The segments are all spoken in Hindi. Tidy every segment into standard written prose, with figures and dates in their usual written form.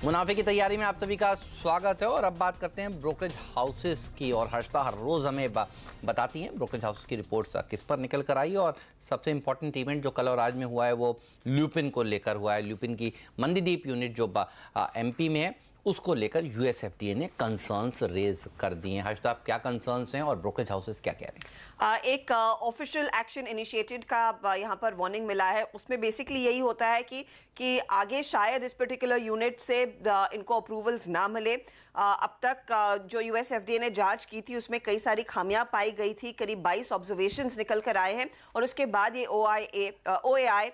मुनाफे की तैयारी में आप सभी का स्वागत है और अब बात करते हैं ब्रोकरेज हाउसेस की। और हर्षदा हर रोज हमें बताती हैं ब्रोकरेज हाउस की रिपोर्ट्स किस पर निकल कर आई। और सबसे इंपॉर्टेंट इवेंट जो कल और आज में हुआ है वो ल्यूपिन को लेकर हुआ है। ल्यूपिन की मंदीदीप यूनिट जो एमपी में है उसको लेकर यूएसएफडीए ने कंसर्न्स रेज कर दिए हैं। हर्षदा, क्या कंसर्न्स हैं और ब्रोकरेज हाउसेस क्या कह रहे हैं? एक ऑफिशियल एक्शन इनिशिएटेड का यहाँ पर वार्निंग मिला है। उसमें बेसिकली यही होता है कि आगे शायद इस पर्टिकुलर यूनिट से इनको अप्रूवल्स ना मिले। अब तक जो यूएसएफडीए ने जांच की थी उसमें कई सारी खामियां पाई गई थी। करीब 22 ऑब्जर्वेशंस निकल कर आए हैं और उसके बाद ये ओएआई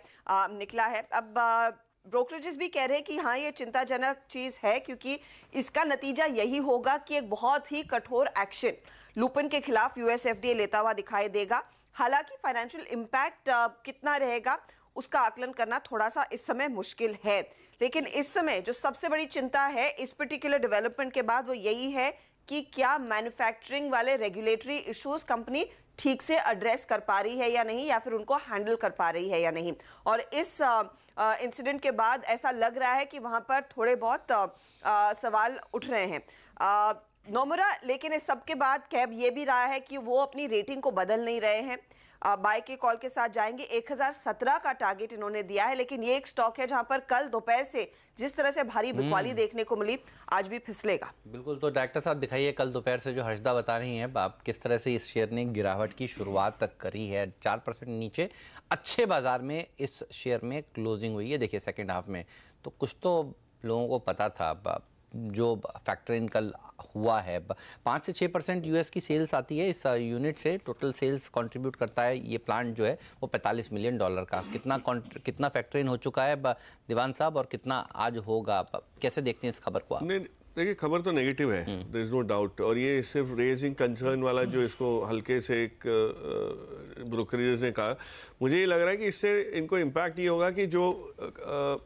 निकला है। अब ब्रोकरेजेस भी कह रहे हैं कि हाँ, ये चिंताजनक चीज़ है क्योंकि इसका नतीजा यही होगा कि एक बहुत ही कठोर एक्शन लुपिन के खिलाफ यूएसएफडीए लेता हुआ दिखाई देगा। हालांकि फाइनेंशियल इम्पैक्ट कितना रहेगा उसका आकलन करना थोड़ा सा इस समय मुश्किल है, लेकिन इस समय जो सबसे बड़ी चिंता है इस पर्टिकुलर डेवलपमेंट के बाद वो यही है कि क्या मैन्युफैक्चरिंग वाले रेगुलेटरी इश्यूज कंपनी ठीक से एड्रेस कर पा रही है या नहीं, या फिर उनको हैंडल कर पा रही है या नहीं। और इस इंसिडेंट के बाद ऐसा लग रहा है कि वहां पर थोड़े बहुत सवाल उठ रहे हैं नोमुरा। लेकिन इस सब के बाद कैब ये भी रहा है कि वो अपनी रेटिंग को बदल नहीं रहे हैं। बाय के कॉल के साथ जाएंगे। 1017 का टारगेट इन्होंने दिया है, लेकिन ये एक स्टॉक है जहां पर कल दोपहर से जिस तरह से भारी बिकवाली देखने को मिली आज भी फिसलेगा। बिल्कुल, तो डायरेक्टर साहब दिखाइए कल दोपहर से जो हर्षदा बता रही हैं आप किस तरह से इस शेयर ने गिरावट की शुरुआत तक करी है। 4% नीचे अच्छे बाजार में इस शेयर में क्लोजिंग हुई है। देखिए सेकेंड हाफ में तो कुछ तो लोगों को पता था जो फैक्टर इन कल हुआ है। 5 से 6% यूएस की सेल्स आती है इस यूनिट से। टोटल सेल्स कंट्रीब्यूट करता है ये प्लांट जो है वो $45 मिलियन का। कितना फैक्टर इन हो चुका है दीवान साहब और कितना आज होगा? कैसे देखते हैं इस खबर को आप? देखिए, खबर तो नेगेटिव है, देयर इज नो डाउट। और ये सिर्फ रेजिंग कंसर्न वाला जो इसको हल्के से एक ब्रोकरेज ने कहा, मुझे ये लग रहा है कि इससे इनको इम्पैक्ट ये होगा कि जो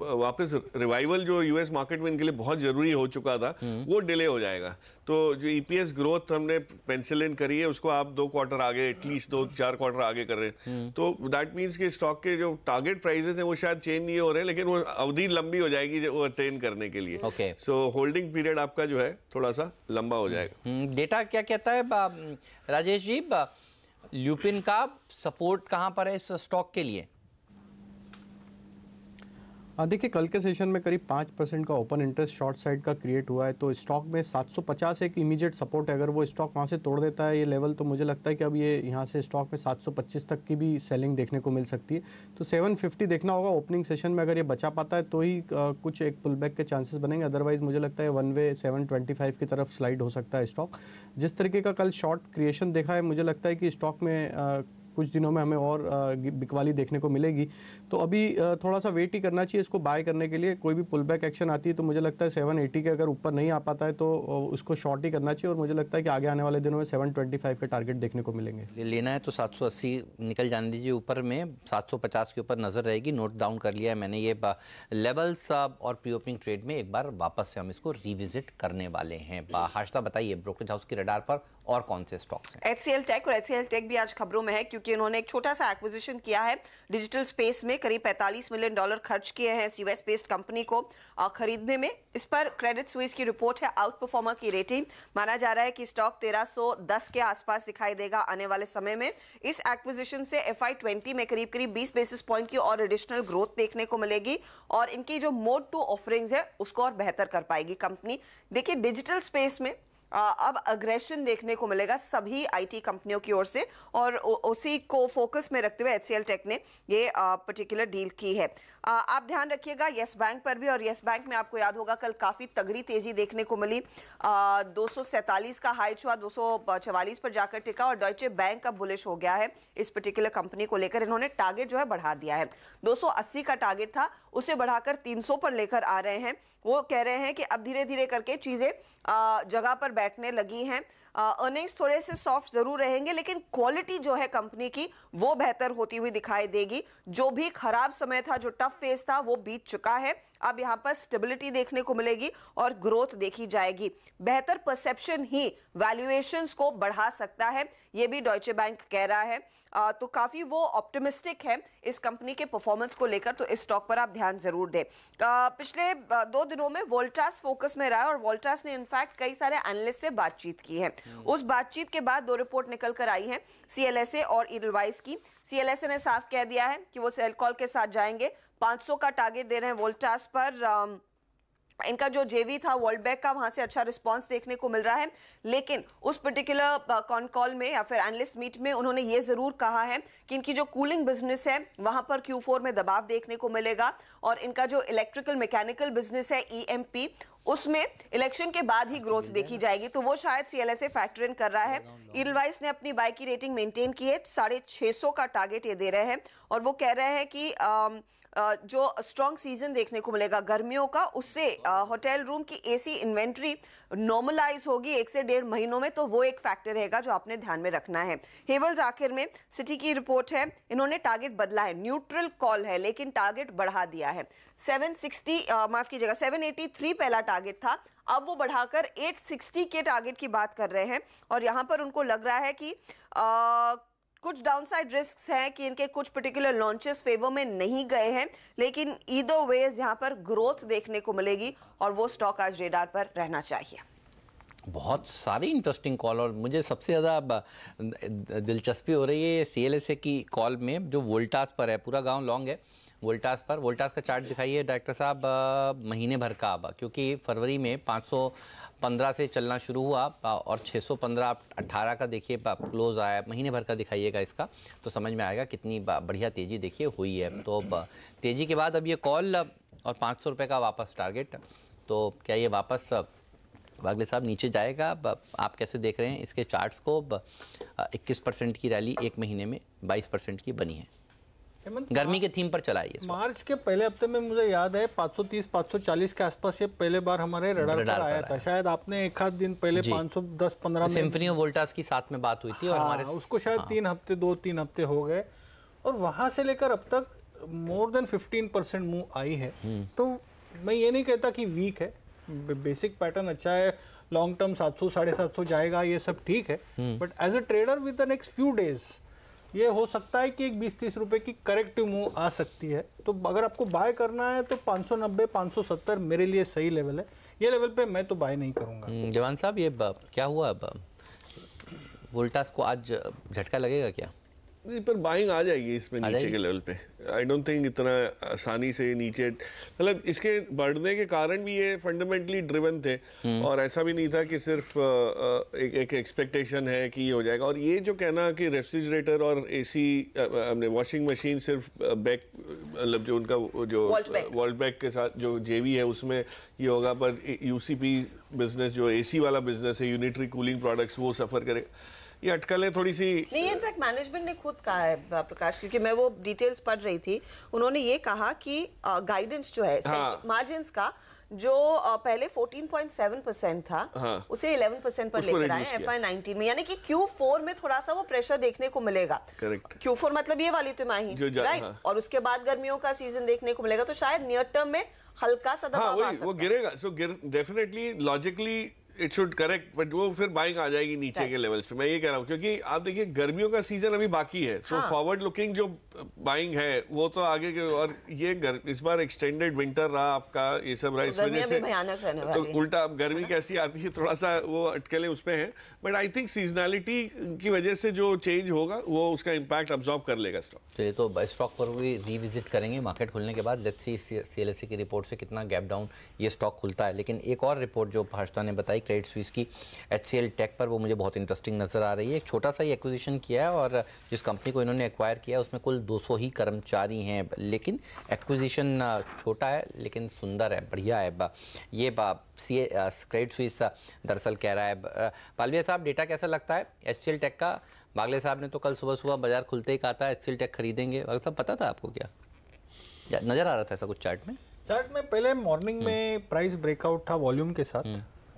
वापस रिवाइवल जो यूएस मार्केट में इनके लिए बहुत ज़रूरी हो चुका था वो डिले हो जाएगा। तो जो ईपीएस ग्रोथ हमने पेंसिल इन करी है उसको आप 2 क्वार्टर आगे, एटलीस्ट 2-4 क्वार्टर आगे कर रहे हैं। तो दैट मीन्स कि स्टॉक के जो टारगेट प्राइसेस हैं वो शायद चेंज नहीं हो रहे, लेकिन वो अवधि लंबी हो जाएगी वो अटेन करने के लिए। सो होल्डिंग पीरियड आपका जो है थोड़ा सा लंबा हो जाएगा। डेटा क्या कहता है राजेश जी? ल्यूपिन का सपोर्ट कहां पर है इस स्टॉक के लिए? देखिए, कल के सेशन में करीब 5% का ओपन इंटरेस्ट शॉर्ट साइड का क्रिएट हुआ है। तो स्टॉक में 750 एक इमीडिएट सपोर्ट है। अगर वो स्टॉक वहाँ से तोड़ देता है ये लेवल, तो मुझे लगता है कि अब ये यहाँ से स्टॉक में 725 तक की भी सेलिंग देखने को मिल सकती है। तो 750 देखना होगा ओपनिंग सेशन में। अगर ये बचा पाता है तो ही कुछ एक पुल बैक के चांसेस बनेंगे। अदरवाइज मुझे लगता है वन वे 725 की तरफ स्लाइड हो सकता है स्टॉक। जिस तरीके का कल शॉर्ट क्रिएशन देखा है, मुझे लगता है कि स्टॉक में कुछ दिनों में हमें और बिकवाली देखने को मिलेगी। तो अभी थोड़ा सा वेट ही करना चाहिए इसको बाय करने के लिए। कोई भी पुल बैक एक्शन आती है तो मुझे लगता है 780 के अगर ऊपर नहीं आ पाता है तो उसको शॉर्ट ही करना चाहिए। और मुझे लगता है कि आगे आने वाले दिनों में 725 के टारगेट देखने को मिलेंगे। लेना है तो 780 निकल जाने दीजिए, ऊपर में 750 के ऊपर नजर रहेगी। नोट डाउन कर लिया है मैंने ये लेवल्स और प्री ओपनिंग ट्रेड में एक बार वापस से हम इसको रिविजिट करने वाले हैं। हर्षदा बताइए ब्रोकरेज हाउस के रडार पर और कौन से स्टॉक्स हैं? HCL टेक, और HCL टेक भी आज खबरों में है क्योंकि उन्होंने एक छोटा सा एक्विजिशन किया है डिजिटल स्पेस में। करीब $45 मिलियन खर्च किए हैं इस यूएस बेस्ड कंपनी को खरीदने में। इस पर क्रेडिट स्विस की रिपोर्ट है आउट परफॉर्मर की रेटिंग। माना जा रहा है कि स्टॉक 1310 के आसपास दिखाई देगा आने वाले समय में। इस एक्विजिशन से FY20 में करीब 20 बेसिस पॉइंट की और एडिशनल ग्रोथ देखने को मिलेगी और इनकी जो मोड टू ऑफरिंग्स है उसको और बेहतर कर पाएगी कंपनी। देखिए, डिजिटल स्पेस में अब अग्रेशन देखने को मिलेगा सभी आईटी कंपनियों की ओर से और उसी को फोकस में रखते हुए HCL टेक ने ये पर्टिकुलर डील की है। आप ध्यान रखिएगा येस बैंक पर भी। और येस बैंक में आपको याद होगा कल काफी तगड़ी तेजी देखने को मिली। 247 का हाई छुआ, 244 पर जाकर टिका और डॉयचे बैंक अब बुलिश हो गया है इस पर्टिकुलर कंपनी को लेकर। इन्होंने टारगेट जो है बढ़ा दिया है। 280 का टारगेट था उसे बढ़ाकर 300 पर लेकर आ रहे हैं। वो कह रहे हैं कि अब धीरे धीरे करके चीजें जगह पर बैठने लगी हैं। अर्निंग्स थोड़े से सॉफ्ट जरूर रहेंगे, लेकिन क्वालिटी जो है कंपनी की वो बेहतर होती हुई दिखाई देगी। जो भी खराब समय था, जो टफ फेज था, वो बीत चुका है। अब यहाँ पर स्टेबिलिटी देखने को मिलेगी और ग्रोथ देखी जाएगी। बेहतर परसेप्शन ही वैल्यूएशंस को बढ़ा सकता है, ये भी डॉयचे बैंक कह रहा है। तो काफी वो ऑप्टिमिस्टिक है इस कंपनी के परफॉर्मेंस को लेकर, तो इस स्टॉक पर आप ध्यान जरूर दें। पिछले 2 दिनों में वोल्टास फोकस में रहा और वोल्टास ने इनफैक्ट कई सारे एनालिस्ट से बातचीत की है। उस बातचीत के बाद 2 रिपोर्ट निकल कर आई है, CLSA और एडलवाइस की। CLSA ने साफ कह दिया है कि वो सेल कॉल के साथ जाएंगे, 500 का टारगेट दे रहे हैं वोल्टास पर। इनका जो जेवी था वर्ल्ड बैंक का, वहां से अच्छा रिस्पांस देखने को मिल रहा है, लेकिन उस पर्टिकुलर कॉन कॉल में या फिर एनालिस्ट मीट में उन्होंने ये जरूर कहा है कि इनकी जो कूलिंग बिजनेस है वहां पर Q4 में दबाव देखने को मिलेगा, और इनका जो इलेक्ट्रिकल मैकेनिकल बिजनेस है EMP, उसमें इलेक्शन के बाद ही ग्रोथ देखी जाएगी। तो वो शायद CLSA फैक्टर इन कर रहा है। एडलवाइस ने अपनी बाय की रेटिंग मेंटेन की है, 650 का टारगेट ये दे रहे हैं, और वो कह रहे हैं कि जो स्ट्रॉन्ग सीजन देखने को मिलेगा गर्मियों का, उससे होटल रूम की AC इन्वेंट्री नॉर्मलाइज होगी 1 से 1.5 महीनों में, तो वो एक फैक्टर रहेगा जो आपने ध्यान में रखना है। हेवल्स आखिर में सिटी की रिपोर्ट है, इन्होंने टारगेट बदला है, न्यूट्रल कॉल है लेकिन टारगेट बढ़ा दिया है। 783 पहला टारगेट था, अब वो बढ़ाकर 860 के टारगेट की बात कर रहे हैं, और यहां पर उनको लग रहा है कि कुछ डाउनसाइड रिस्क्स हैं कि इनके कुछ पर्टिकुलर लॉन्चेस फेवर में नहीं गए हैं, लेकिन ईदर वेज यहां पर ग्रोथ देखने को मिलेगी और वो स्टॉक आज रेडार पर रहना चाहिए। बहुत सारी इंटरेस्टिंग कॉल, और मुझे सबसे ज़्यादा दिलचस्पी हो रही है CLSA की कॉल में जो वोल्टास पर है। पूरा गांव लॉन्ग है वोल्टास पर। वोल्टास का चार्ट दिखाइए डायरेक्टर साहब, महीने भर का। अब क्योंकि फरवरी में 515 से चलना शुरू हुआ और 615 18 का देखिए क्लोज आया। महीने भर का दिखाइएगा इसका, तो समझ में आएगा कितनी बढ़िया तेज़ी देखिए हुई है। तो तेज़ी के बाद अब ये कॉल और 500 रुपये का वापस टारगेट, तो क्या ये वापस वागले साहब नीचे जाएगा? आप कैसे देख रहे हैं इसके चार्ट्स को? 21% की रैली एक महीने में 22% की बनी है। गर्मी के थीम पर चला है। मार्च के पहले हफ्ते में मुझे याद है 530-540 के आसपास ये पहले बार हमारे रडार पर आया था। शायद आपने एक आध दिन पहले 510-15 में सिम्फनी ऑफ वोल्टास की साथ में बात हुई थी, और हमारे उसको शायद 2-3 हफ्ते हो गए, और वहां से लेकर अब तक मोर देन 15% मूव आई है। तो मैं ये नहीं कहता कि वीक है, बेसिक पैटर्न अच्छा है, लॉन्ग टर्म 700-750 जाएगा, ये सब ठीक है, but as a trader with the next few days ये हो सकता है कि एक 20-30 रुपए की करेक्टिव मूव आ सकती है। तो अगर आपको बाय करना है तो 590-570 मेरे लिए सही लेवल है। ये लेवल पे मैं तो बाय नहीं करूंगा। जवान साहब, ये क्या हुआ? अब वोल्टास को आज झटका लगेगा क्या? नहीं, पर बाइंग आ जाएगी इसमें नीचे के लेवल पे। आई डोंट थिंक इतना आसानी से नीचे, मतलब इसके बढ़ने के कारण भी ये फंडामेंटली ड्रिवन थे, और ऐसा भी नहीं था कि सिर्फ एक एक्सपेक्टेशन है कि ये हो जाएगा। और ये जो कहना कि रेफ्रिजरेटर और AC हमने वॉशिंग मशीन सिर्फ बैक, मतलब जो उनका जो वर्ल्ड बैंक के साथ जो JV है उसमें ये होगा, पर UCP बिजनेस जो AC वाला बिजनेस है, यूनिटरी कूलिंग प्रोडक्ट्स, वो सफर करेगा। ये अटकलें थोड़ी सी नहीं, इनफैक्ट मैनेजमेंट ने खुद कहा है प्रकाश, क्योंकि मैं वो डिटेल्स पढ़ रही थी, उन्होंने ये कहा कि गाइडेंस जो है मार्जिन्स का जो पहले 14.7% था, उसे 11% पर लेकर आए FY19 में, यानी कि Q4 में थोड़ा सा वो प्रेशर देखने को मिलेगा। करेक्ट, Q4 मतलब ये वाली तिमाही, राइट, और उसके बाद गर्मियों का सीजन देखने को मिलेगा, तो शायद नियर टर्म में हल्का सा दबाव आ सकता है। वो गिरेगा, so definitely logically it should correct, but वो फिर बाइंग आ जाएगी नीचे के लेवल्स पे। मैं ये कह रहा हूँ क्योंकि आप देखिए गर्मियों का सीजन अभी बाकी है, सो फॉरवर्ड लुकिंग जो बाइंग है वो तो आगे के, और ये इस बार एक्सटेंडेड विंटर रहा आपका, ये सब रहा, इस वजह से तो उल्टा गर्मी कैसी आती है, थोड़ा सा वो अटकलें उस पे हैं। बट आई थिंक सीजनैलिटी की वजह से जो चेंज होगा वो उसका इम्पैक्ट अब्सॉर्ब कर लेगा स्टॉक। चलिए, तो स्टॉक पर भी रिविजिट करेंगे मार्केट खुलने के बाद। लेट्स सी CLSA की रिपोर्ट से कितना गैप डाउन ये स्टॉक खुलता है। लेकिन एक और रिपोर्ट जो भाषा ने बताई क्रेडिट स्विस की HCL टेक पर, वो मुझे बहुत इंटरेस्टिंग नजर आ रही है। एक छोटा सा ही एक्विजिशन किया है, और जिस कंपनी को इन्होंने एक्वायर किया है उसमें कुल 200 ही कर्मचारी हैं, लेकिन एक्विजिशन छोटा है लेकिन सुंदर है, बढ़िया है। ये क्रेडिट स्विस दरअसल कह रहा है। पालविया साहब, डेटा कैसा लगता है HCL टेक का? बागले साहब ने तो कल सुबह सुबह बाजार खुलते ही कहा था HCL टेक खरीदेंगे। बागले साहब, पता था आपको? क्या नजर आ रहा था ऐसा कुछ चार्ट में? चार्ट में पहले मॉर्निंग में प्राइस ब्रेकआउट था वॉल्यूम के साथ,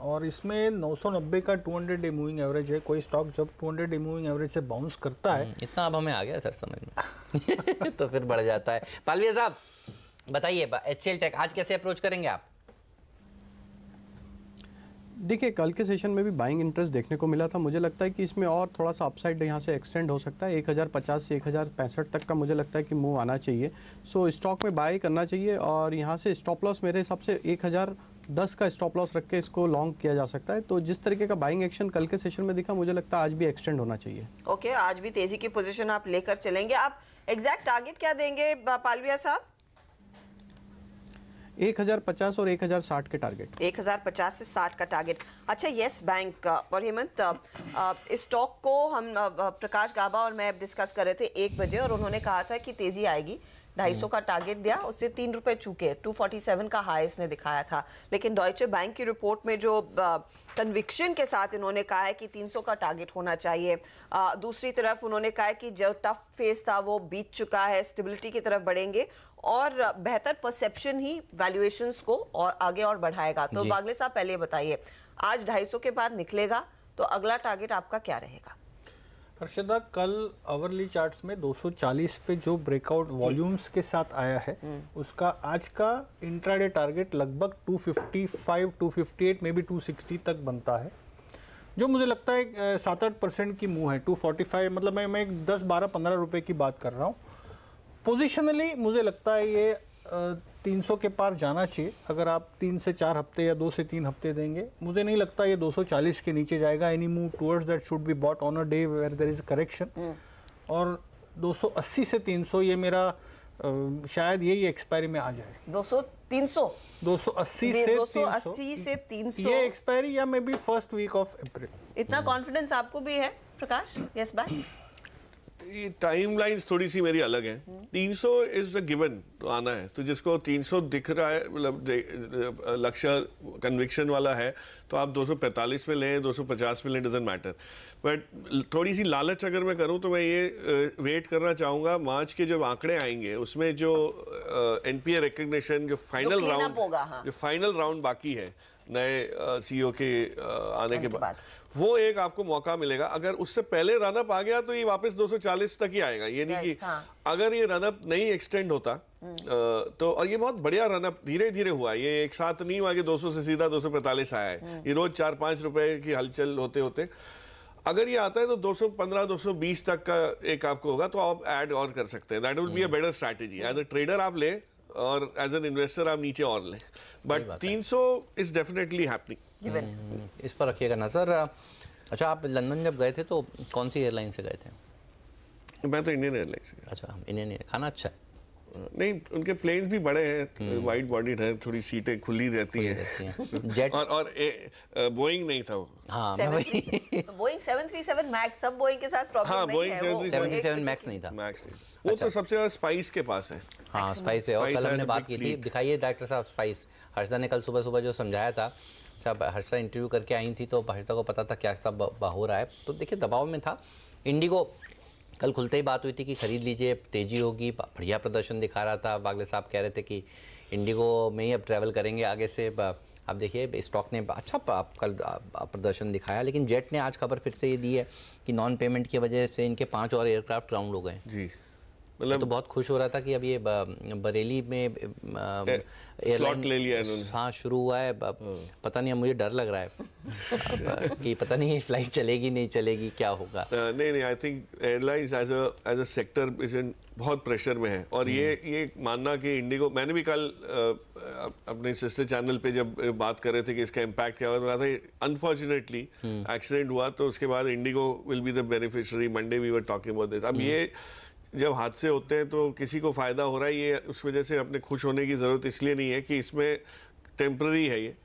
और इसमें 990 का 200 डे मूविंग एवरेज है। कोई स्टॉक जब 200 डे मूविंग एवरेज से बाउंस करता है, इतना अब हमें आ गया सर समझ में तो फिर बढ़ जाता है। पालविया साहब बताइए, HCL टेक आज कैसे अप्रोच करेंगे आप? देखिए कल के सेशन में भी बाइंग इंटरेस्ट देखने को मिला था। मुझे लगता है कि इसमें और थोड़ा सा अपसाइड यहाँ से एक्सटेंड हो सकता है। 1050 से 1065 तक का मुझे लगता है कि मूव आना चाहिए। सो स्टॉक में बाय करना चाहिए और यहाँ से स्टॉप लॉस मेरे हिसाब से 1010 का स्टॉप लॉस रख के इसको लॉन्ग किया जा सकता है। तो जिस तरीके का बाइंग एक्शन कल के सेशन में दिखा, मुझे लगता है आज भी एक्सटेंड होना चाहिए। ओके, आज भी तेजी की पोजीशन आप लेकर चलेंगे। आप एग्जैक्ट टारगेट क्या देंगे पालविया साहब? 1050 और 1060 के टारगेट। 1050 से 60 का टारगेट। अच्छा, यस बैंक और हेमंत, इस स्टॉक को हम प्रकाश गाबा और मैं डिस्कस कर रहे थे 1 बजे और उन्होंने कहा था कि तेजी आएगी। 250 का टारगेट दिया, उससे 3 रुपए चूके, 247 का हाई इसने दिखाया था। लेकिन डॉयचे बैंक की रिपोर्ट में जो कन्विक्शन के साथ इन्होंने कहा है कि 300 का टारगेट होना चाहिए। दूसरी तरफ उन्होंने कहा है कि जो टफ फेज था वो बीत चुका है, स्टेबिलिटी की तरफ बढ़ेंगे और बेहतर परसेप्शन ही वैल्यूएशंस को और आगे और बढ़ाएगा। तो बागले साहब पहले बताइए, आज 250 के पार निकलेगा तो अगला टारगेट आपका क्या रहेगा? हर्षदा, कल आवरली चार्ट्स में 240 पे जो ब्रेकआउट वॉल्यूम्स के साथ आया है, उसका आज का इंट्राडे टारगेट लगभग 255, 258, मे बी 260 तक बनता है, जो मुझे लगता है 7-8% की मूव है। 245 मतलब मैं 10, 12, 15 रुपए की बात कर रहा हूँ। पोजिशनली मुझे लगता है ये 300 के पार जाना चाहिए। अगर आप 3 से 4 हफ्ते या 2 से 3 हफ्ते देंगे, मुझे नहीं लगता ये 240 के नीचे जाएगा। Any move towards that should be bought on a day where there is correction. और 280 से 300 ये मेरा शायद यही एक्सपायरी में आ जाए। 280 से 300 ये एक्सपायरी या may be first week of April. इतना कॉन्फिडेंस आपको भी है प्रकाश? Yes bye. ये टाइमलाइंस थोड़ी सी मेरी अलग है। 300 इज द गिवन, तो आना है। तो जिसको 300 दिख रहा है, मतलब लक्ष्य कन्विक्शन वाला है, तो आप 245 में लें, 250 में लें, डजंट मैटर। बट थोड़ी सी लालच अगर मैं करूं तो मैं ये वेट करना चाहूंगा मार्च के जब आंकड़े आएंगे, उसमें जो एनपीए रिकग्निशन, जो फाइनल राउंड बाकी है नए सीईओ के आने के बाद, वो एक आपको मौका मिलेगा। अगर उससे पहले रनअप आ गया तो ये वापस 240 तक ही आएगा। ये नहीं कि अगर ये रनअप नहीं एक्सटेंड होता तो, और ये बहुत बढ़िया रनअप धीरे धीरे हुआ, ये एक साथ नहीं हुआ कि 200 से सीधा 245 आया है। ये रोज 4-5 रुपए की हलचल होते होते अगर ये आता है तो 215, 220 तक का एक आपको होगा, तो आप ऐड और कर सकते हैं। That would be a better strategy. As a trader आप ले और एज एन इन्वेस्टर आप नीचे और लें, बट 300 इज डेफिनेटली हैपनिंग। इस पर रखिएगा नजर। अच्छा, आप लंदन जब गए थे तो कौन सी एयरलाइन से गए थे? मैं तो इंडियन एयरलाइन से। अच्छा, इंडियन। खाना अच्छा है? नहीं, उनके प्लेन्स भी बड़े हैं, वाइड बॉडीड है, थोड़ी सीटें खुली रहती हैं। जेट और बोइंग नहीं था वो। हाँ, बोइंग 737 मैक्स, सब बोइंग के साथ प्रॉब्लम नहीं है। 737 मैक्स नहीं था। मैक्स नहीं, वो तो सबसे ज्यादा स्पाइस के पास है। हाँ, स्पाइस है। और कल हमने बात की थी, दिखाइए डायरेक्टर साहब स्पाइस। हर्षदा ने कल सुबह सुबह जो समझाया था, अच्छा हर्षदा इंटरव्यू करके आई थी तो हर्षदा को पता था क्या सब हो रहा है। तो देखिए दबाव में था इंडिगो। कल खुलते ही बात हुई थी कि खरीद लीजिए, तेजी होगी, बढ़िया प्रदर्शन दिखा रहा था। बागले साहब कह रहे थे कि इंडिगो में ही अब ट्रैवल करेंगे आगे से। अब देखिए स्टॉक ने अच्छा कल प्रदर्शन दिखाया, लेकिन जेट ने आज खबर फिर से ये दी है कि नॉन पेमेंट की वजह से इनके 5 और एयरक्राफ्ट ग्राउंड हो गए। जी, मतलब तो बहुत खुश हो रहा था कि अब ये बरेली में स्लॉट ले लिया इन्होंने। हाँ, शुरू हुआ है। पता नहीं, मुझे डर लग रहा है कि पता नहीं फ्लाइट चलेगी नहीं चलेगी, क्या होगा। नहीं, I think airlines as a sector is in बहुत प्रेशर में है। और ये मानना कि इंडिगो, मैंने भी कल अपने सिस्टर चैनल पे जब बात कर रहे थे कि इसका इम्पैक्ट क्या हुआ था, अनफॉर्चुनेटली एक्सीडेंट हुआ तो उसके बाद IndiGo will be the beneficiary. Monday we were talking about this. अब ये जब हादसे होते हैं तो किसी को फायदा हो रहा है, ये उस वजह से अपने खुश होने की जरूरत इसलिए नहीं है कि इसमें टेम्पररी है ये।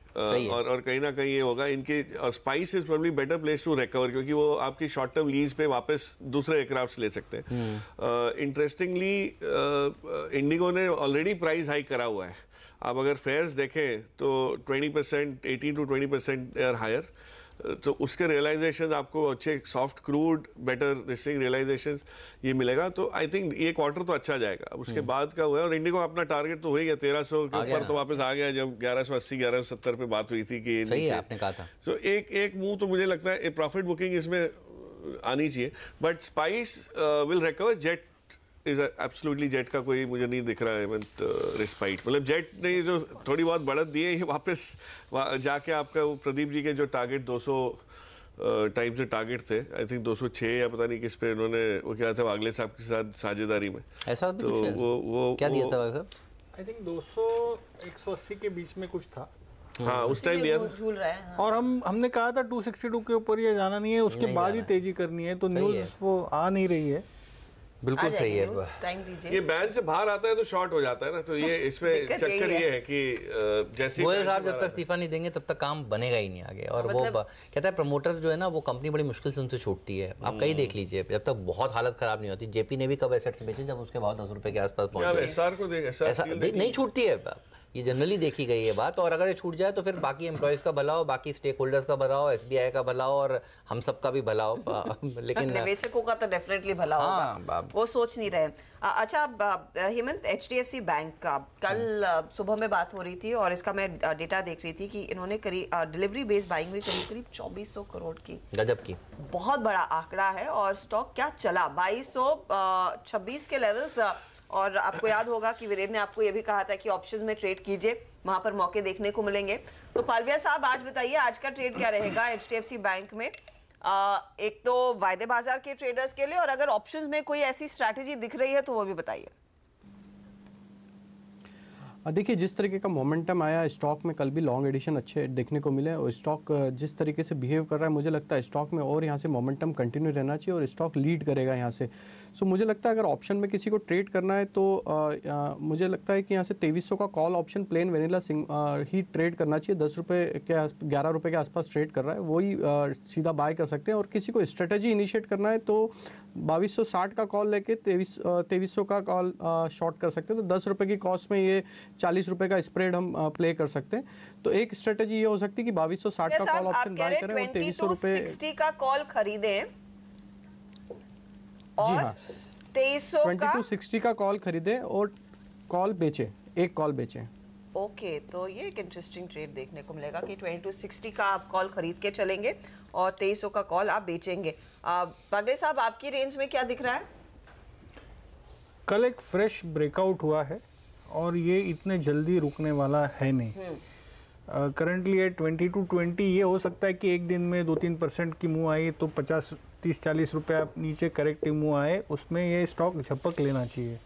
और कहीं ना कहीं ये होगा इनके। Spice is probably better place to recover, क्योंकि वो आपकी शॉर्ट टर्म लीज पे वापस दूसरे एयरक्राफ्ट ले सकते हैं। इंटरेस्टिंगली इंडिगो ने ऑलरेडी प्राइस हाइक करा हुआ है। आप अगर फेयर्स देखें तो 20%, 18 to 20% हायर। तो उसके रियलाइजेशन आपको अच्छे soft crude better Dissing realisation ये मिलेगा। तो आई थिंक ये क्वार्टर तो अच्छा जाएगा। अब उसके बाद का हुआ, और इंडिको अपना टारगेट तो हो ही गया 1300 के ऊपर, तो वापस आ गया जब 1180 1170 पे बात हुई थी कि सही है, आपने कहा था। तो एक मूव तो मुझे लगता है प्रॉफिट बुकिंग इसमें आनी चाहिए। But spice will recover, jet is absolutely, jet का कोई मुझे नहीं दिख रहा है रिस्पाइट। मतलब जेट ने जो थोड़ी बहुत बढ़त दी है, ये वापस जाके आपका वो प्रदीप जी के जो टारगेट 200 टाइम से टारगेट थे, आई थिंक 206 या पता नहीं किस पे इन्होंने वो क्या था वागले साहब के साथ साझेदारी में, ऐसा तो वो क्या दिया था सर? आई थिंक 200 180 के बीच में कुछ था। हाँ उस टाइम दिया था। झूल रहा है। हाँ। और हमने कहा था 262 के ऊपर ये जाना नहीं है, उसके बाद ही तेजी करनी है, तो न्यूज़ वो आ नहीं रही है। बिल्कुल सही है। टाइम दीजिए। ये बैंड से बाहर आता है तो शॉर्ट हो जाता है ना, तो ये इसमें चक्कर ये है कि जैसे गोयल साहब जब तक इस्तीफा नहीं देंगे तब तक काम बनेगा ही नहीं आगे। और वो कहता है प्रमोटर जो है ना, वो कंपनी बड़ी मुश्किल से उनसे छूटती है। आप कहीं देख लीजिए, जब तक बहुत हालत खराब नहीं होती। जेपी ने भी कब एसेट्स बेचे जब उसके भाव 10 रुपए के आसपास पहुंचे। एसआर को ऐसा नहीं छूटती है, ये जनरली देखी गई है बात। और अगर ये छूट जाए तो फिर बाकी एम्प्लॉयज का भला हो, बाकी स्टेक होल्डर्स का भला हो, एसबीआई का भला हो, और हम सबका भी भला हो। लेकिन निवेशकों का तो डेफिनेटली भला होगा, वो सोच नहीं रहे। अच्छा हेमंत, एचडीएफसी बैंक का कल सुबह में बात हो रही थी और इसका मैं डेटा देख रही थी कि इन्होंने डिलीवरी बेस्ड बाइंग हुई करीब 2400 करोड़ की। गजब की, बहुत बड़ा आंकड़ा है। और स्टॉक क्या चला 2226 के लेवल्स। और आपको याद होगा कि वीरेन ने आपको ये भी कहा था कि ऑप्शंस में ट्रेड कीजिए, वहां पर मौके देखने को मिलेंगे। तो पालविया साहब आज बताइए आज का ट्रेड क्या रहेगा एचडीएफसी बैंक में? एक तो वायदे बाजार के ट्रेडर्स के लिए, और अगर ऑप्शंस में कोई ऐसी स्ट्रैटेजी दिख रही है तो वो भी बताइए। देखिए जिस तरीके का मोमेंटम आया स्टॉक में, कल भी लॉन्ग एडिशन अच्छे देखने को मिले और स्टॉक जिस तरीके से बिहेव कर रहा है, मुझे लगता है स्टॉक में और यहाँ से मोमेंटम कंटिन्यू रहना चाहिए और स्टॉक लीड करेगा यहाँ से। सो मुझे लगता है अगर ऑप्शन में किसी को ट्रेड करना है तो मुझे लगता है कि यहाँ से 2300 का कॉल ऑप्शन प्लेन वेनिला ही ट्रेड करना चाहिए। 10 रुपये के 11 रुपये के आसपास ट्रेड कर रहा है, वही सीधा बाय कर सकते हैं। और किसी को स्ट्रेटेजी इनिशिएट करना है तो 2260 का कॉल लेके 2300 का कॉल शॉर्ट कर सकते हैं। तो 10 रुपये की कॉस्ट में ये 40 रुपए का स्प्रेड हम प्ले कर सकते हैं। तो एक स्ट्रेटेजी ये हो सकती है कि 2260 का कॉल ऑप्शन बाय करें और 2300 रुपए 60 का कॉल खरीदें और 2260 का कॉल खरीदें और कॉल बेचें, एक कॉल बेचें। ओके, तो ये एक इंटरेस्टिंग ट्रेड देखने को मिलेगा कि 2260 का आप कॉल खरीद के चलेंगे और 2300 का कॉल आप बेचेंगे। पागले साहब आपकी रेंज में क्या दिख रहा है? कल एक फ्रेश ब्रेकआउट हुआ है और ये इतने जल्दी रुकने वाला है नहीं। करंटली ये 20 to 20, ये हो सकता है कि एक दिन में 2-3% की मूव आई तो 50-30-40 रुपये आप नीचे करेक्टिव मूव आए, उसमें ये स्टॉक झपक लेना चाहिए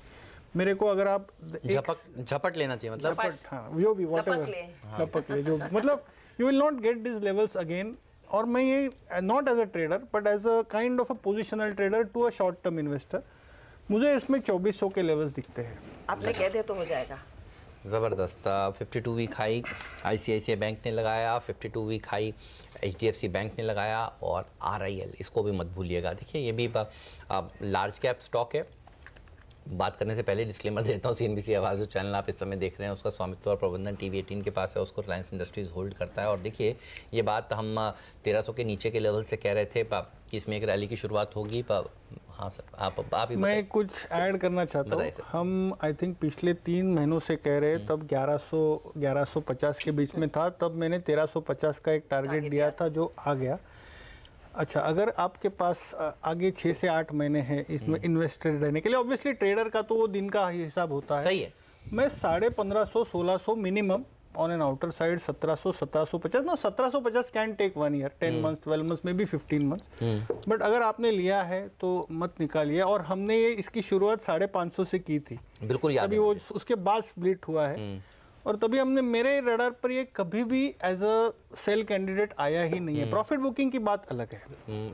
मेरे को। अगर आप झपट लेना चाहिए मतलब हाँ जो भी झपक ले जो मतलब you will not get this levels again. और मैं ये not as a trader but as a kind of a positional trader to a short term investor, मुझे इसमें 2400 के लेवल्स दिखते हैं। आपने कह दिया तो हो जाएगा। ज़बरदस्त। 52 वीक हाई आईसीआईसीआई बैंक ने लगाया, 52 वीक हाई एचडीएफसी बैंक ने लगाया और आरआईएल, इसको भी मत भूलिएगा। देखिए ये भी लार्ज कैप स्टॉक है। बात करने से पहले डिस्क्लेमर देता हूँ, सीएनबीसी आवाज़ जो चैनल आप इस समय देख रहे हैं उसका स्वामित्व और प्रबंधन TV18 के पास है, उसको रिलायंस इंडस्ट्रीज़ होल्ड करता है। और देखिए ये बात हम 1300 के नीचे के लेवल से कह रहे थे कि इसमें एक रैली की शुरुआत होगी। हाँ सर आप ही मैं कुछ ऐड करना चाहता हूँ। हम आई थिंक पिछले 3 महीनों से कह रहे तब 1100-1150 के बीच में था, तब मैंने 1350 का एक टारगेट दिया था जो आ गया। अच्छा, अगर आपके पास आगे 6 से 8 महीने हैं इसमें इन्वेस्टेड रहने के लिए, ऑब्वियसली ट्रेडर का तो वो दिन का हिसाब होता है। सही है। मैं 1550-1600 minimum on an outer side 1700-1750 ना 1750 can take 1 year, 10 months 12 months में भी 15 मंथ्स। बट अगर आपने लिया है तो मत निकालिए। और हमने ये इसकी शुरुआत 550 से की थी, बिल्कुल याद अभी वो उसके बाद स्प्लिट हुआ है और तभी हमने, मेरे रडार पर ये कभी भी एज अ सेल कैंडिडेट आया ही नहीं है। प्रॉफिट बुकिंग की बात अलग है।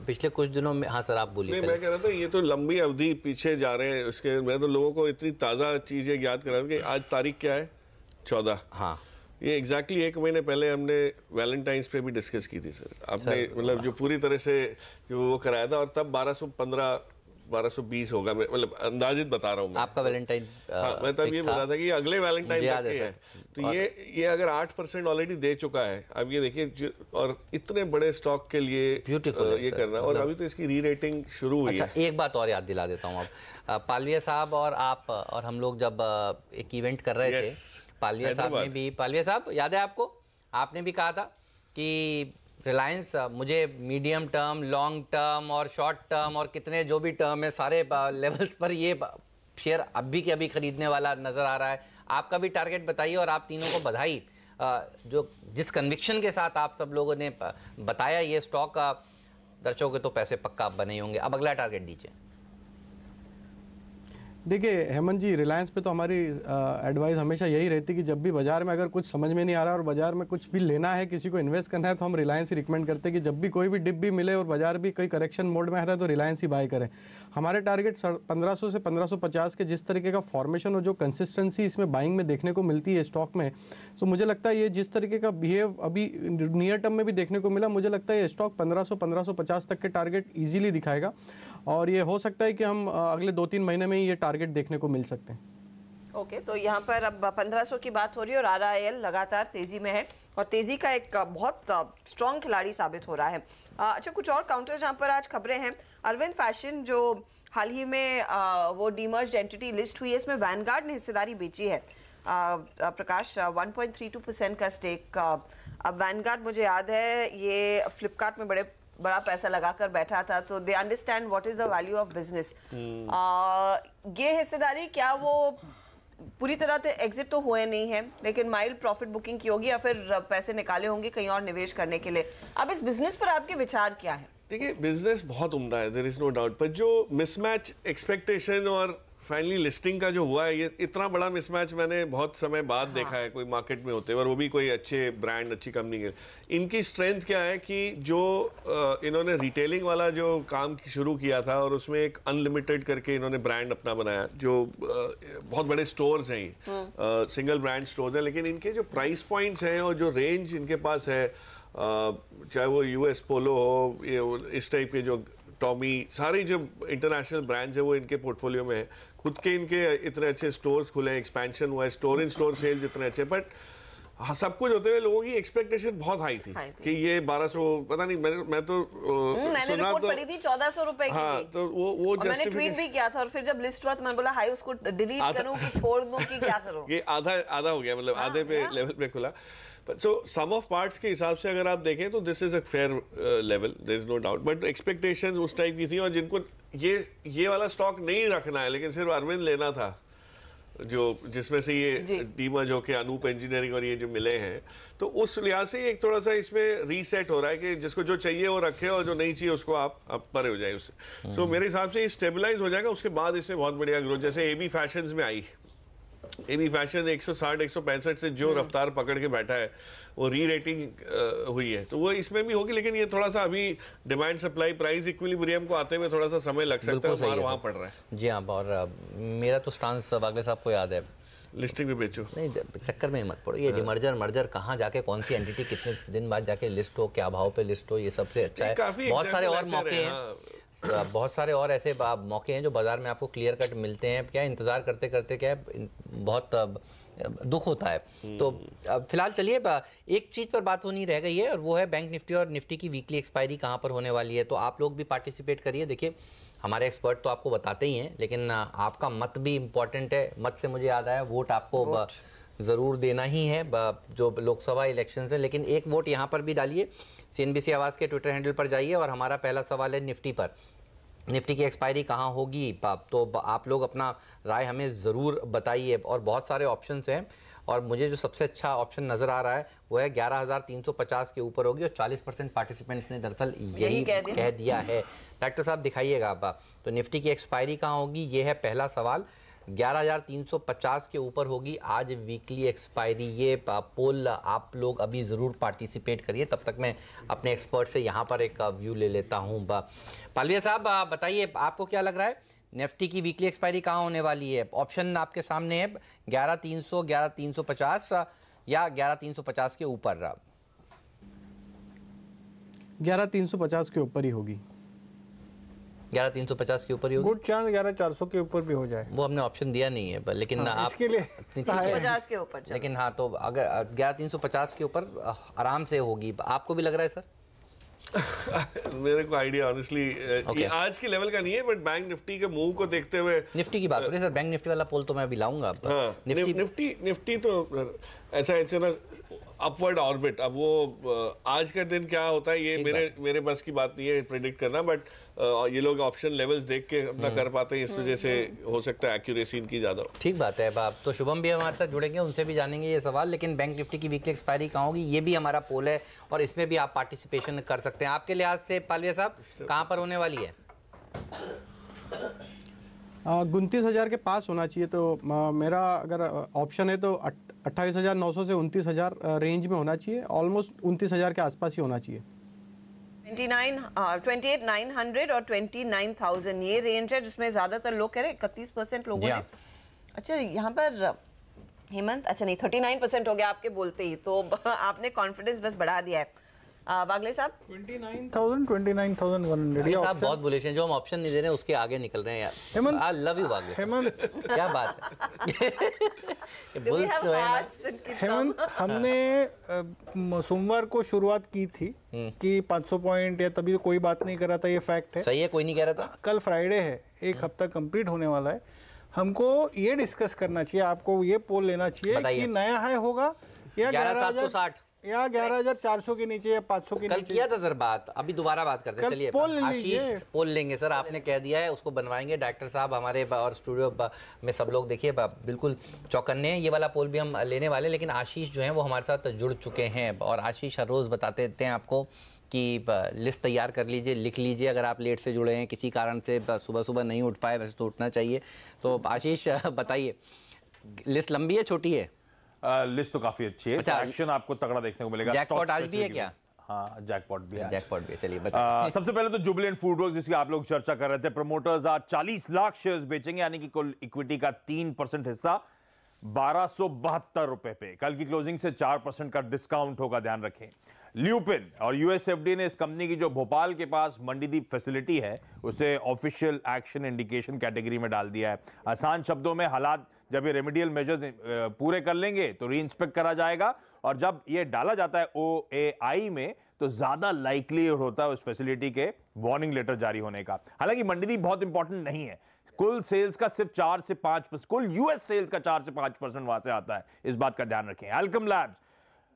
पिछले कुछ दिनों में, हाँ सर आप बोलिए। मैं कह रहा था ये तो लंबी अवधि पीछे जा रहे हैं उसके। मैं तो लोगों को इतनी ताज़ा चीज़ें याद करा कि आज तारीख क्या है 14। हाँ ये एग्जैक्टली 1 महीने पहले हमने वैलेंटाइंस पे भी डिस्कस की थी सर। आपने मतलब जो पूरी तरह से जो वो कराया था और तब 1215 1220 होगा, मतलब अंदाजित बता रहा हूँ मैं। आपका वैलेंटाइन हाँ, मैं तब ये बोला था कि अगले वैलेंटाइन तक के है, तो ये अगर 8% ऑलरेडी दे चुका है, अब ये देखिए, और इतने बड़े स्टॉक के लिए ब्यूटीफुल ये करना, और अभी तो इसकी री रेटिंग शुरू हुई है। अच्छा, एक बात और याद दिला देता हूँ अब, पालविया साहब और आप और हम लोग जब एक इवेंट कर रहे थे, पालविया साहब ने भी, पालविया साहब याद है आपको, आपने भी कहा था कि रिलायंस मुझे मीडियम टर्म, लॉन्ग टर्म और शॉर्ट टर्म और कितने जो भी टर्म है सारे लेवल्स पर ये शेयर अभी के अभी खरीदने वाला नज़र आ रहा है। आपका भी टारगेट बताइए, और आप तीनों को बधाई जो जिस कन्विक्शन के साथ आप सब लोगों ने बताया ये स्टॉक, दर्शकों के तो पैसे पक्का बने ही होंगे। अब अगला टारगेट दीजिए। देखिए हेमंत जी, रिलायंस पे तो हमारी एडवाइस हमेशा यही रहती है कि जब भी बाजार में अगर कुछ समझ में नहीं आ रहा और बाजार में कुछ भी लेना है, किसी को इन्वेस्ट करना है, तो हम रिलायंस ही रिकमेंड करते हैं कि जब भी कोई भी डिप भी मिले और बाजार भी कोई करेक्शन मोड में आता है तो रिलायंस ही बाय करें। हमारे टारगेट 1500 से 1550 के जिस तरीके का फॉर्मेशन और जो कंसिस्टेंसी इसमें बाइंग में देखने को मिलती है स्टॉक में, तो मुझे लगता है ये जिस तरीके का बिहेव अभी नियर टर्म में भी देखने को मिला, मुझे लगता है ये स्टॉक 1500-1550 तक के टारगेट इजीली दिखाएगा, और ये हो सकता है कि हम अगले 2-3 महीने में ही ये टारगेट देखने को मिल सकते हैं। ओके, तो यहाँ पर अब 1500 की बात हो रही है और RIL लगातार तेजी में है और तेजी का एक बहुत स्ट्रॉन्ग खिलाड़ी साबित हो रहा है। अच्छा, कुछ और काउंटर्स जहाँ पर आज खबरें हैं। अरविंद फैशन जो हाल ही में वो डीमर्ज्ड एंटिटी लिस्ट हुई है, इसमें वैनगार्ड ने हिस्सेदारी बेची है। प्रकाश, 1.32% का स्टेक। अब वैनगार्ड मुझे याद है ये फ्लिपकार्ट में बड़ा पैसा लगाकर बैठा था, तो they understand what is the value of business. ये हिस्सेदारी क्या वो पूरी तरह से एग्जिट तो हुए नहीं है, लेकिन माइल्ड प्रॉफिट बुकिंग की होगी या फिर पैसे निकाले होंगे कहीं और निवेश करने के लिए। अब इस बिजनेस पर आपके विचार क्या है? देखिए, बिजनेस बहुत उम्दा है, देयर इज नो डाउट, पर जो मिसमैच एक्सपेक्टेशन और फाइनली लिस्टिंग का जो हुआ है, ये इतना बड़ा मिसमैच मैंने बहुत समय बाद देखा है कोई मार्केट में होते हुए, और वो भी कोई अच्छे ब्रांड, अच्छी कंपनी के। इनकी स्ट्रेंथ क्या है कि जो इन्होंने रिटेलिंग वाला जो काम शुरू किया था और उसमें एक अनलिमिटेड करके इन्होंने ब्रांड अपना बनाया, जो बहुत बड़े स्टोर्स हैं, सिंगल ब्रांड स्टोर्स हैं, लेकिन इनके जो प्राइस पॉइंट्स हैं और जो रेंज इनके पास है, चाहे वो US पोलो हो, इस टाइप के जो टॉमी, सारी जो इंटरनेशनल ब्रांड्स है वो इनके पोर्टफोलियो में है। खुद के इनके इतने अच्छे स्टोर्स खुले, एक्सपेंशन हुआ है, स्टोर इन स्टोर सेल्स इतने अच्छे, बट सब कुछ होते हुए लोगों की एक्सपेक्टेशन बहुत हाई थी कि ये 1200, पता नहीं, मैं तो मैंने रिपोर्ट पढ़ी थी 1400 रुपए की। हाँ, तो वो मैंने ट्वीट भी किया था, और फिर जब लिस्ट हुआ तो मैंने बोला हाई उसको डिलीट करूं कि छोड़ दूं कि क्या करूं। ये आधा हो गया, मतलब आधे पे लेवल पे खुला। तो सम ऑफ पार्ट्स के हिसाब से अगर आप देखें तो this is a fair level, there is no doubt, but expectations उस टाइप की थी, और जिनको ये वाला स्टॉक नहीं रखना है लेकिन सिर्फ अरविंद लेना था, जो जिसमें से ये डीमर्ज होके अनूप इंजीनियरिंग और ये जो मिले हैं, तो उस लिहाज से एक थोड़ा सा इसमें रीसेट हो रहा है कि जिसको जो चाहिए वो रखे और जो नहीं चाहिए उसको आप परे हो जाए उससे। सो मेरे हिसाब से ये स्टेबलाइज हो जाएगा, उसके बाद इसमें बहुत बढ़िया ग्रोथ, जैसे AB फैशंस में आई। AB फैशन 160-165 से जो रफ्तार पकड़ के बैठा है, वो री रेटिंग हुई है, तो वो इसमें भी होगी, लेकिन ये थोड़ा सा अभी डिमांड सप्लाई प्राइस इक्विलिब्रियम को आते हुए थोड़ा सा समय लग सकता है, वहाँ पड़ रहा है। जी हाँ, और मेरा तो स्टांस वागले साहब को याद है, लिस्टिंग भी बेचो, नहीं चक्कर में मत पड़ो। ये डिमर्जर कहाँ जाके कौन सी एंटिटी कितने दिन बाद जाके लिस्ट हो, क्या भाव पे लिस्ट हो, ये सबसे अच्छा है। बहुत सारे और मौके हैं, बहुत सारे और ऐसे मौके हैं जो बाजार में आपको क्लियर कट मिलते हैं। क्या इंतजार करते करते क्या बहुत दुख होता है। तो फिलहाल चलिए एक चीज़ पर बात होनी रह गई है, और वो है बैंक निफ्टी और निफ्टी की वीकली एक्सपायरी कहाँ पर होने वाली है। तो आप लोग भी पार्टिसिपेट करिए। देखिए, हमारे एक्सपर्ट तो आपको बताते ही हैं, लेकिन आपका मत भी इम्पॉर्टेंट है। मत से मुझे याद आया, वोट आपको ज़रूर देना ही है जो लोकसभा इलेक्शन है। लेकिन एक वोट यहाँ पर भी डालिए, CNBC आवाज़ के ट्विटर हैंडल पर जाइए, और हमारा पहला सवाल है निफ्टी पर। निफ्टी की एक्सपायरी कहाँ होगी, तो आप लोग अपना राय हमें ज़रूर बताइए। और बहुत सारे ऑप्शंस हैं, और मुझे जो सबसे अच्छा ऑप्शन नज़र आ रहा है वो है 11,350 के ऊपर होगी, और 40% पार्टिसिपेंट्स ने दरअसल यही कह दिया है। डॉक्टर साहब दिखाइएगा आप, तो निफ्टी की एक्सपायरी कहाँ होगी, ये है पहला सवाल। 11,350 के ऊपर होगी आज वीकली एक्सपायरी। ये पोल आप लोग अभी ज़रूर पार्टिसिपेट करिए। तब तक मैं अपने एक्सपर्ट से यहाँ पर एक व्यू ले लेता हूँ। पालविया साहब बताइए, आपको क्या लग रहा है निफ्टी की वीकली एक्सपायरी कहाँ होने वाली है? ऑप्शन आपके सामने है 11,300, 11,350 या 11,350 के ऊपर। 11,350 के ऊपर ही होगी। 11,350 के ऊपर ही होगी। गुड चांस 11,400 के ऊपर भी हो जाए। वो हमने ऑप्शन दिया नहीं है लेकिन आप इसके लिए 50 के ऊपर चलो। लेकिन हाँ, तो अगर 11,350 के ऊपर आराम से होगी। आपको भी लग रहा है सर? मेरे को आइडिया ऑनेस्टली आज के लेवल का नहीं है, बट बैंक निफ्टी के मूव को देखते हुए निफ्टी की बात हो रही है सर। बैंक निफ्टी वाला पोल तो मैं अभी लाऊंगा। हाँ, निफ्टी तो ऐसा है ना, अपवर्ड ऑर्बिट। अब वो आज का दिन क्या होता है ये मेरे बस की बात नहीं है प्रेडिक्ट करना, बट ये लोग ऑप्शन लेवल्स देख के अपना कर पाते हैं, इस वजह से हो सकता है एक्यूरेसी इनकी ज्यादा हो। ठीक बात है। आप तो शुभम भी हमारे साथ जुड़ेंगे, उनसे भी जानेंगे ये सवाल। लेकिन बैंक निफ्टी की वीकली एक्सपायरी कहाँ होगी, ये भी हमारा पोल है और इसमें भी आप पार्टिसिपेशन कर सकते हैं। आपके लिहाज से पालविया साहब कहाँ पर होने वाली है? 29,000 के पास होना चाहिए। तो मेरा अगर ऑप्शन है तो 28,900 से 29,000 रेंज में होना चाहिए। ऑलमोस्ट 29,000 के आसपास ही होना चाहिए। 28,900 और 29,000 ये रेंज है जिसमें ज्यादातर लोग कह रहे हैं। 31% लोगों ने। अच्छा, यहाँ पर हेमंत, अच्छा नहीं 39% हो गया आपके बोलते ही, तो आपने कॉन्फिडेंस बस बढ़ा दिया है। वागले साहब 29,100। ये साहब बहुत बुलिश हैं, जो हम ऑप्शन नहीं दे रहे हैं उसके आगे निकल रहे हैं यार। हेमंत, आई लव यू वागले साहब। हेमंत क्या बात है। बुल्स जो है ना, हेमंत, हमने सोमवार को शुरुआत की थी कि 500 पॉइंट या तभी कोई बात नहीं कर रहा था, ये फैक्ट है। सही है, कोई नहीं कह रहा था। कल फ्राइडे है, एक हफ्ता कंप्लीट होने वाला है। हमको ये डिस्कस करना चाहिए, आपको ये पोल लेना चाहिए कि नया हाई होगा या 11,760 या 11,400 के नीचे या 500 के कल नीचे। किया था सर बात, अभी दोबारा बात करते हैं। चलिए आशीष पोल लेंगे सर, आपने कह दिया है, उसको बनवाएंगे। डायरेक्टर साहब हमारे और स्टूडियो में सब लोग देखिए बिल्कुल चौकन्ने हैं। ये वाला पोल भी हम लेने वाले, लेकिन आशीष जो है वो हमारे साथ जुड़ चुके हैं और आशीष हर रोज़ बताते रहते हैं आपको कि लिस्ट तैयार कर लीजिए, लिख लीजिए। अगर आप लेट से जुड़े हैं, किसी कारण से सुबह सुबह नहीं उठ पाए, वैसे तो उठना चाहिए। तो आशीष बताइए, लिस्ट लंबी है छोटी है? लिस्ट तो काफी अच्छी है। अच्छा, एक्शन आपको तगड़ा देखने को मिलेगा। जैकपॉट आज भी है क्या? हाँ, जैकपॉट भी है। जैकपॉट भी है, चलिए बताइए। सबसे पहले तो जुबिलेंट फूडवर्क्स जिसकी आप लोग चर्चा कर रहे थे, प्रमोटर्स आज 40 लाख शेयर्स बेचेंगे, यानी कि कुल इक्विटी का 3% हिस्सा 1272 रुपए पे। कल की क्लोजिंग से 4% का डिस्काउंट होगा, ध्यान रखें। ल्यूपिन और यूएसएफडी ने इस कंपनी की जो भोपाल के पास मंडीदीप फैसिलिटी है उसे ऑफिशियल एक्शन इंडिकेशन कैटेगरी में डाल दिया है। आसान शब्दों में, हालात जब ये रेमेडियल मेजर्स पूरे कर लेंगे तो रीइंस्पेक्ट करा जाएगा, और जब ये डाला जाता है OAI में तो ज्यादा लाइकली होता है उस फैसिलिटी के वार्निंग लेटर जारी होने का। हालांकि मंडीदीप बहुत इंपॉर्टेंट नहीं है, कुल सेल्स का सिर्फ 4 से 5%, कुल यूएस सेल्स का 4 से 5% वहां से आता है, इस बात का ध्यान रखें। Alkem labs,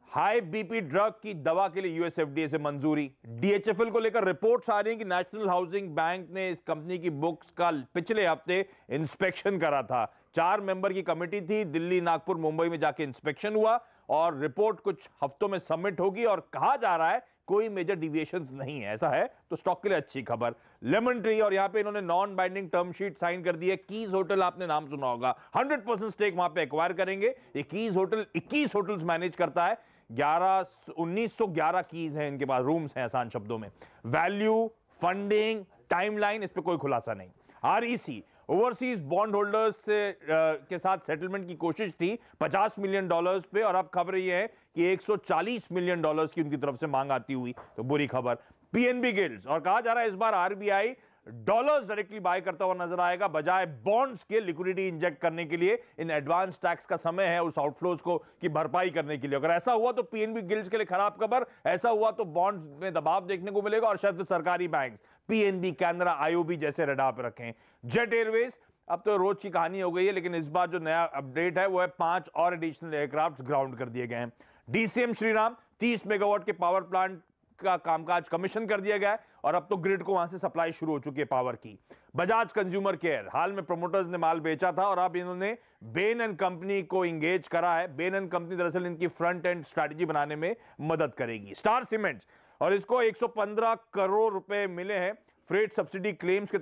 high BP drug की दवा के लिए यूएसएफडीए से मंजूरी। डीएचएफएल को लेकर रिपोर्ट्स आ रही हैं कि नेशनल हाउसिंग बैंक ने इस कंपनी की बुक्स का पिछले हफ्ते इंस्पेक्शन करा था। 4 मेंबर की कमेटी थी, दिल्ली, नागपुर, मुंबई में जाके इंस्पेक्शन हुआ और रिपोर्ट कुछ हफ्तों में सबमिट होगी, और कहा जा रहा है कोई मेजर डिविएशंस नहीं है। ऐसा है तो स्टॉक के लिए अच्छी खबर। लेमन ट्री, और यहां पे इन्होंने non binding term sheet sign कर दी है। कीज होटल, आपने नाम सुना होगा, 100% स्टेक वहां पे एक्वायर करेंगे। ये कीज होटल 21 होटल्स मैनेज करता है, 1911 कीज हैं इनके पास, रूम्स हैं आसान शब्दों में। वैल्यू, फंडिंग, टाइमलाइन, इस पे कोई खुलासा नहीं। REC ओवरसीज बॉन्ड होल्डर्स से के साथ सेटलमेंट की कोशिश थी $50 मिलियन पे, और अब खबर ये है कि $140 मिलियन की उनकी तरफ से मांग आती हुई, तो बुरी खबर। PNB गिल्ड्स, और कहा जा रहा है इस बार RBI डॉलर्स डायरेक्टली बाय करता हुआ नजर आएगा बजाय बॉन्ड्स के, लिक्विडिटी इंजेक्ट करने के लिए। इन एडवांस टैक्स का समय है उस आउटफ्लोज को की भरपाई करने के लिए। अगर ऐसा हुआ तो PNB गिल्ड्स के लिए खराब खबर, ऐसा हुआ तो बॉन्ड्स में दबाव देखने को मिलेगा, और शायद सरकारी बैंक PNB, कैनरा, IOB जैसे रडार पर रखें। जेट एयरवेज, अब तो रोज की कहानी हो गई है, लेकिन इस बार जो नया अपडेट है वो है 5 और एडिशनल एयरक्राफ्ट ग्राउंड कर दिए गए हैं। DCM श्रीराम, 30 मेगावाट के पावर प्लांट का कामकाज कमीशन कर दिया गया है, और अब तो ग्रिड को वहां से सप्लाई शुरू हो चुकी है पावर की। बजाज कंज्यूमर केयर, हाल में प्रमोटर्स ने माल बेचा था और अब इन्होंने बेन एंड कंपनी को इंगेज करा है। बेन एंड कंपनी दरअसल इनकी फ्रंट एंड स्ट्रैटेजी बनाने में मदद करेगी। स्टार सीमेंट्स, और इसको 115 करोड़ रुपए मिले हैं फ्रेट सब्सिडी क्लेम्स के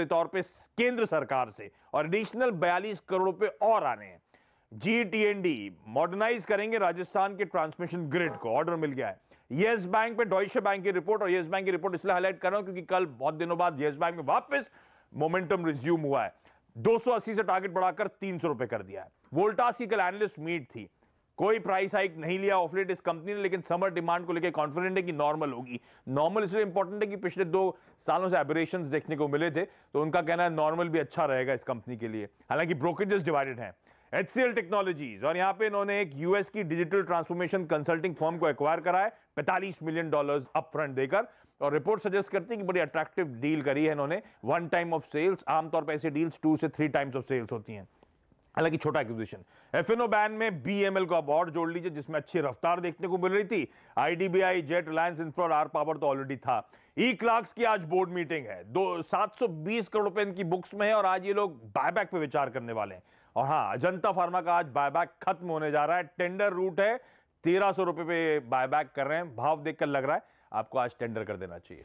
तौर पे केंद्र सरकार से, और एडिशनल 42 करोड़ रुपए और आने हैं। GTND मॉडर्नाइज करेंगे राजस्थान के ट्रांसमिशन ग्रिड को, ऑर्डर मिल गया है। येस बैंक पे डॉइचे बैंक की रिपोर्ट, और येस बैंक की रिपोर्ट इसलिए हाईलाइट कर रहा हूं क्योंकि कल बहुत दिनों बाद येस बैंक में वापस मोमेंटम रिज्यूम हुआ है। 280 से टारगेट बढ़ाकर 300 रुपए कर दिया है। वोल्टास की कल एनालिस्ट मीट थी, कोई प्राइस हाइक नहीं लिया ऑफ लेट इस कंपनी ने, लेकिन समर डिमांड को लेकर कॉन्फिडेंट है कि नॉर्मल होगी। नॉर्मल इसलिए इंपॉर्टेंट है कि पिछले 2 सालों से एबरेशंस देखने को मिले थे, तो उनका कहना है नॉर्मल भी अच्छा रहेगा इस कंपनी के लिए। हालांकि ब्रोकरेजेस डिवाइडेड हैं। HCL टेक्नोलॉजीज, और यहां पे इन्होंने एक यूएस की डिजिटल ट्रांसफॉर्मेशन कंसल्टिंग फर्म को एक्वायर करा है $45 मिलियन अपफ्रंट देकर, और रिपोर्ट सजेस्ट करती है कि बड़ी अट्रैक्टिव डील करी है इन्होंने। 1 टाइम ऑफ सेल्स, आमतौर पर ऐसे डील्स 2 से 3 टाइम्स ऑफ सेल्स होती हैं, हालांकि छोटा एक्विजिशन। F&O बैन में BML को अब और जोड़ लीजिए, जिसमें अच्छी रफ्तार देखने को मिल रही थी। IDBI, जेट, रिलायंस इंफ्रा और आर पावर तो ऑलरेडी था। E-क्लार्क्स की आज बोर्ड मीटिंग है, 720 करोड़ रुपए इनकी बुक्स में है, और आज ये लोग बायबैक पे विचार करने वाले हैं। और हाँ, अजंता फार्मा का आज बायबैक खत्म होने जा रहा है। टेंडर रूट है, 1300 रुपए पे बायबैक कर रहे हैं। भाव देखकर लग रहा है आपको आज टेंडर कर देना चाहिए।